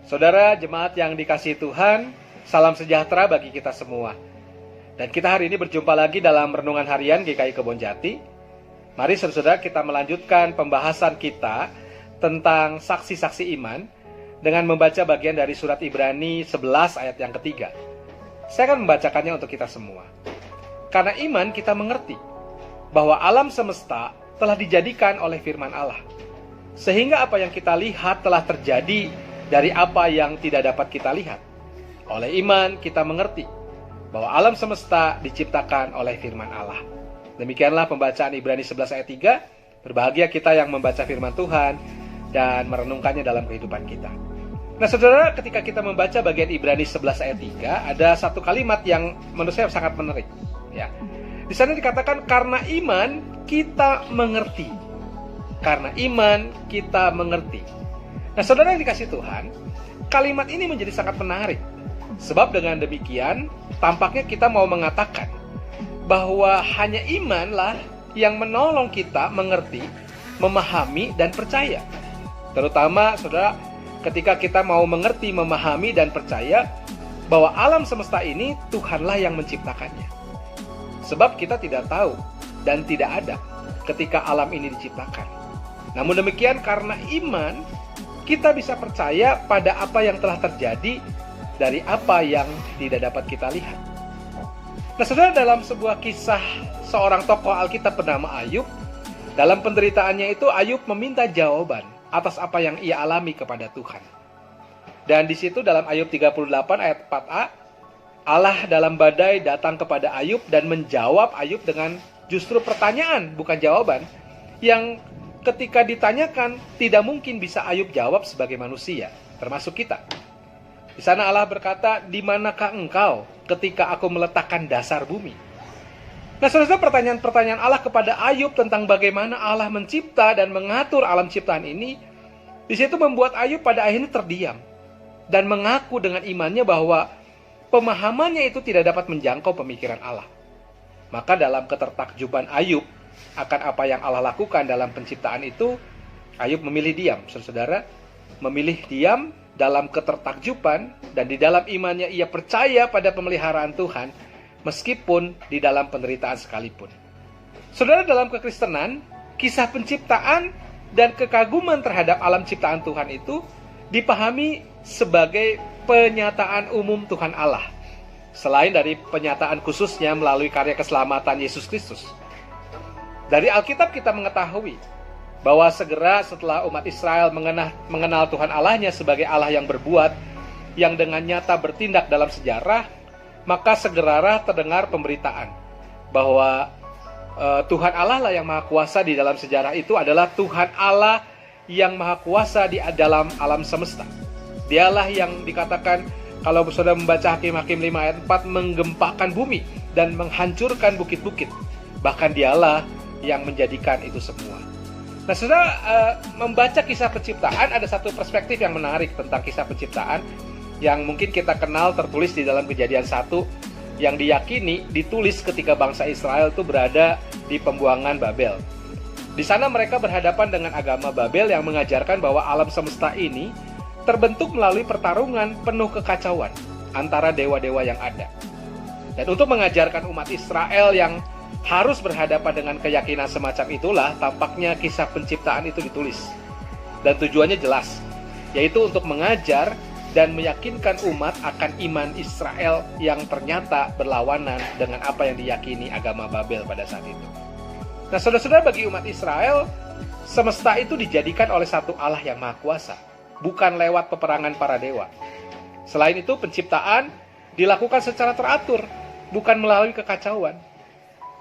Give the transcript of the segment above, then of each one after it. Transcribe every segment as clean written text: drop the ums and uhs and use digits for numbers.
Saudara jemaat yang dikasihi Tuhan, salam sejahtera bagi kita semua. Dan kita hari ini berjumpa lagi dalam Renungan Harian GKI Kebonjati. Mari saudara kita melanjutkan pembahasan kita tentang saksi-saksi iman dengan membaca bagian dari surat Ibrani 11 ayat yang ketiga. Saya akan membacakannya untuk kita semua. Karena iman kita mengerti bahwa alam semesta telah dijadikan oleh firman Allah. Sehingga apa yang kita lihat telah terjadi dari apa yang tidak dapat kita lihat. Oleh iman kita mengerti bahwa alam semesta diciptakan oleh firman Allah. Demikianlah pembacaan Ibrani 11 ayat 3. Berbahagia kita yang membaca firman Tuhan dan merenungkannya dalam kehidupan kita. Nah saudara, ketika kita membaca bagian Ibrani 11 ayat 3, ada satu kalimat yang menurut saya sangat menarik. Ya. Di sana dikatakan karena iman kita mengerti. Karena iman kita mengerti. Nah saudara yang dikasih Tuhan, kalimat ini menjadi sangat menarik. Sebab dengan demikian, tampaknya kita mau mengatakan bahwa hanya imanlah yang menolong kita mengerti, memahami, dan percaya. Terutama saudara, ketika kita mau mengerti, memahami, dan percaya bahwa alam semesta ini Tuhanlah yang menciptakannya. Sebab kita tidak tahu dan tidak ada ketika alam ini diciptakan. Namun demikian karena iman, kita bisa percaya pada apa yang telah terjadi dari apa yang tidak dapat kita lihat. Nah saudara, dalam sebuah kisah seorang tokoh Alkitab bernama Ayub, dalam penderitaannya itu Ayub meminta jawaban atas apa yang ia alami kepada Tuhan. Dan di situ dalam Ayub 38 ayat 4a, Allah dalam badai datang kepada Ayub dan menjawab Ayub dengan justru pertanyaan, bukan jawaban, yang ketika ditanyakan tidak mungkin bisa Ayub jawab sebagai manusia, termasuk kita. Di sana Allah berkata, "Di manakah engkau ketika aku meletakkan dasar bumi?" Nah, saudara, pertanyaan-pertanyaan Allah kepada Ayub tentang bagaimana Allah mencipta dan mengatur alam ciptaan ini, di situ membuat Ayub pada akhirnya terdiam dan mengaku dengan imannya bahwa pemahamannya itu tidak dapat menjangkau pemikiran Allah. Maka dalam ketertakjuban Ayub akan apa yang Allah lakukan dalam penciptaan itu, Ayub memilih diam, saudara, memilih diam dalam ketertakjuban, dan di dalam imannya ia percaya pada pemeliharaan Tuhan, meskipun di dalam penderitaan sekalipun. Saudara, dalam kekristenan, kisah penciptaan dan kekaguman terhadap alam ciptaan Tuhan itu dipahami sebagai penyataan umum Tuhan Allah, selain dari penyataan khususnya melalui karya keselamatan Yesus Kristus. Dari Alkitab kita mengetahui bahwa segera setelah umat Israel mengenal Tuhan Allahnya sebagai Allah yang berbuat, yang dengan nyata bertindak dalam sejarah, maka segera terdengar pemberitaan bahwa Tuhan Allah lah yang maha kuasa di dalam sejarah itu adalah Tuhan Allah yang maha kuasa di dalam alam semesta. Dialah yang dikatakan, kalau saudara membaca Hakim-Hakim 5 ayat 4, menggempakan bumi dan menghancurkan bukit-bukit. Bahkan dialah yang menjadikan itu semua. Nah, saudara, membaca kisah penciptaan ada satu perspektif yang menarik tentang kisah penciptaan yang mungkin kita kenal tertulis di dalam Kejadian 1 yang diyakini ditulis ketika bangsa Israel itu berada di pembuangan Babel. Di sana mereka berhadapan dengan agama Babel yang mengajarkan bahwa alam semesta ini terbentuk melalui pertarungan penuh kekacauan antara dewa-dewa yang ada. Dan untuk mengajarkan umat Israel yang harus berhadapan dengan keyakinan semacam itulah tampaknya kisah penciptaan itu ditulis. Dan tujuannya jelas, yaitu untuk mengajar dan meyakinkan umat akan iman Israel yang ternyata berlawanan dengan apa yang diyakini agama Babel pada saat itu. Nah, saudara-saudara, bagi umat Israel, semesta itu dijadikan oleh satu Allah yang maha kuasa, bukan lewat peperangan para dewa. Selain itu, penciptaan dilakukan secara teratur, bukan melalui kekacauan.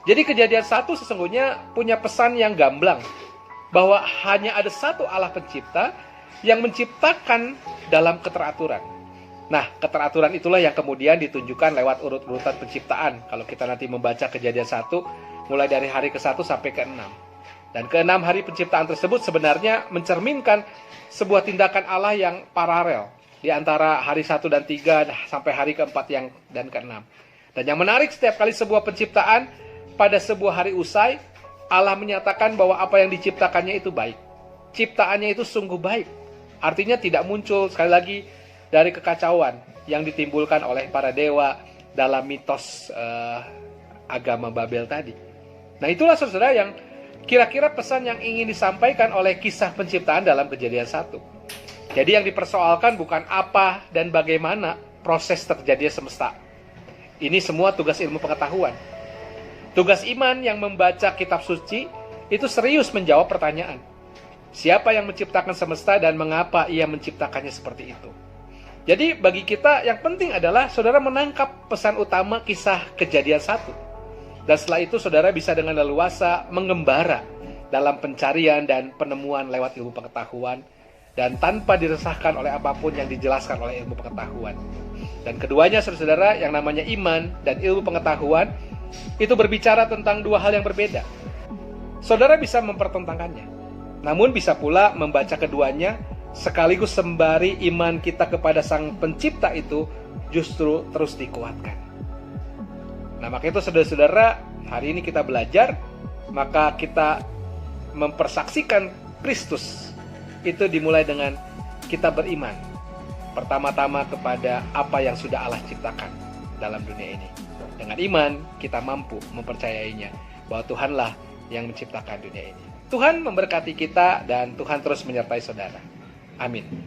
Jadi Kejadian 1 sesungguhnya punya pesan yang gamblang, bahwa hanya ada satu Allah pencipta yang menciptakan dalam keteraturan. Nah, keteraturan itulah yang kemudian ditunjukkan lewat urut-urutan penciptaan. Kalau kita nanti membaca Kejadian 1, mulai dari hari ke-1 sampai ke-6. Dan ke-6 hari penciptaan tersebut sebenarnya mencerminkan sebuah tindakan Allah yang paralel di antara hari 1 dan 3 sampai hari ke-4 dan ke-6. Dan yang menarik, setiap kali sebuah penciptaan pada sebuah hari usai, Allah menyatakan bahwa apa yang diciptakannya itu baik. Ciptaannya itu sungguh baik. Artinya tidak muncul, sekali lagi, dari kekacauan yang ditimbulkan oleh para dewa dalam mitos agama Babel tadi. Nah, itulah saudara yang kira-kira pesan yang ingin disampaikan oleh kisah penciptaan dalam Kejadian 1. Jadi yang dipersoalkan bukan apa dan bagaimana proses terjadinya semesta. Ini semua tugas ilmu pengetahuan. Tugas iman yang membaca kitab suci itu serius menjawab pertanyaan. Siapa yang menciptakan semesta dan mengapa ia menciptakannya seperti itu? Jadi bagi kita yang penting adalah saudara menangkap pesan utama kisah Kejadian 1. Dan setelah itu saudara bisa dengan leluasa mengembara dalam pencarian dan penemuan lewat ilmu pengetahuan dan tanpa diresahkan oleh apapun yang dijelaskan oleh ilmu pengetahuan. Dan keduanya saudara, yang namanya iman dan ilmu pengetahuan itu berbicara tentang dua hal yang berbeda. Saudara bisa mempertentangkannya, namun bisa pula membaca keduanya sekaligus sembari iman kita kepada Sang Pencipta itu justru terus dikuatkan. Nah, maka itu saudara-saudara, hari ini kita belajar, maka kita mempersaksikan Kristus itu dimulai dengan kita beriman pertama-tama kepada apa yang sudah Allah ciptakan dalam dunia ini. Dengan iman kita mampu mempercayainya bahwa Tuhanlah yang menciptakan dunia ini. Tuhan memberkati kita dan Tuhan terus menyertai saudara. Amin.